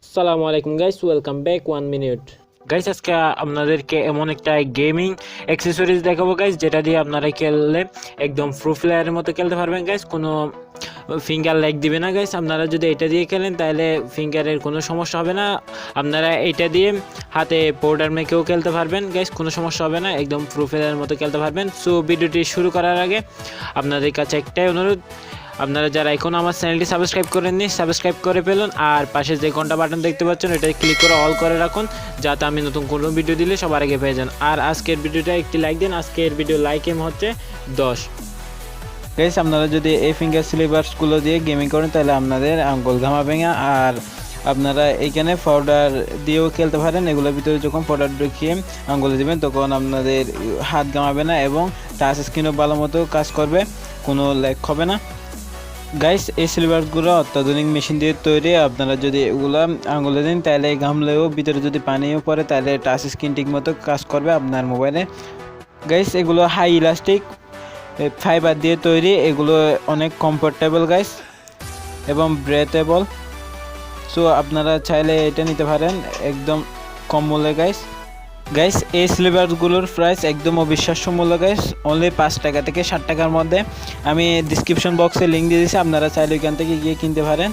আসসালামু আলাইকুম guys, welcome back 1 minute. Guys আজকে আপনাদেরকে এমন একটা গেমিং অ্যাক্সেসরিজ দেখাবো গাইস, যেটা দিয়ে আপনারা খেললে একদম প্রো প্লেয়ারের মতো খেলতে পারবেন গাইস। কোনো ফিঙ্গার ল্যাগ দিবে না গাইস। আপনারা যদি এটা দিয়ে খেলেন তাহলে ফিঙ্গারের কোনো সমস্যা হবে না। আপনারা এটা দিয়ে হাতে পাউডার মেখেও খেলতে পারবেন গাইস, কোনো সমস্যা হবে না, একদম প্রো প্লেয়ারের মতো খেলতে পারবেন। সো ভিডিওটি শুরু করার আগে আপনাদের কাছে একটাই অনুরোধ, আপনারা যারা এখন আমার চ্যানেলটি সাবস্ক্রাইব করেননি সাবস্ক্রাইব করে ফেলুন, আর পাশে যে ঘন্টা বাটন দেখতে পাচ্ছেন এটা ক্লিক করে অল করে রাখুন, যাতে আমি নতুন কোনো ভিডিও দিলে সবার আগে পেয়ে যান। আর আজকের ভিডিওটা একটি লাইক দিন, আজকের ভিডিও লাইক এম হচ্ছে 10। গাইস আপনারা যদি এই ফিঙ্গার স্লিপার্সগুলো দিয়ে গেমিং করেন তাহলে আপনাদের আঙ্গুল ঘামাবে না। আর আপনারা এইখানে পাউডার দিয়েও খেলতে পারেন। এগুলোর ভিতরে যখন পাউডার ঢুকিয়ে আঙ্গুলে দেবেন তখন আপনাদের হাত ঘামাবে না এবং টাচ স্ক্রিনও ভালো মতো কাজ করবে, কোনো ল্যাগ হবে না। গাইস এই স্লিপারসগুলো অত্যাধুনিক মেশিন দিয়ে তৈরি। আপনারা যদি এগুলো আঙুলে দিন তাহলে ঘামলেও ভিতরে যদি পানিও পড়ে তাহলে টাচ স্ক্রিন ঠিক মতো কাজ করবে আপনার মোবাইলে। গাইস এগুলো হাই ইলাস্টিক ফাইবার দিয়ে তৈরি, এগুলো অনেক কমফোর্টেবল গাইস এবং ব্রেথেবল। সো আপনারা চাইলে এটা নিতে পারেন একদম কম মূল্যে গাইস। গাইস এই স্লিপারসগুলোর প্রাইস একদম অবিশ্বাস্য মূল্য গাইস, অনলি 5 টাকা থেকে 60 টাকার মধ্যে। আমি ডিসক্রিপশন বক্সে লিঙ্ক দিয়ে দিয়েছি, আপনারা চাইলে ওইখান থেকে গিয়ে কিনতে পারেন।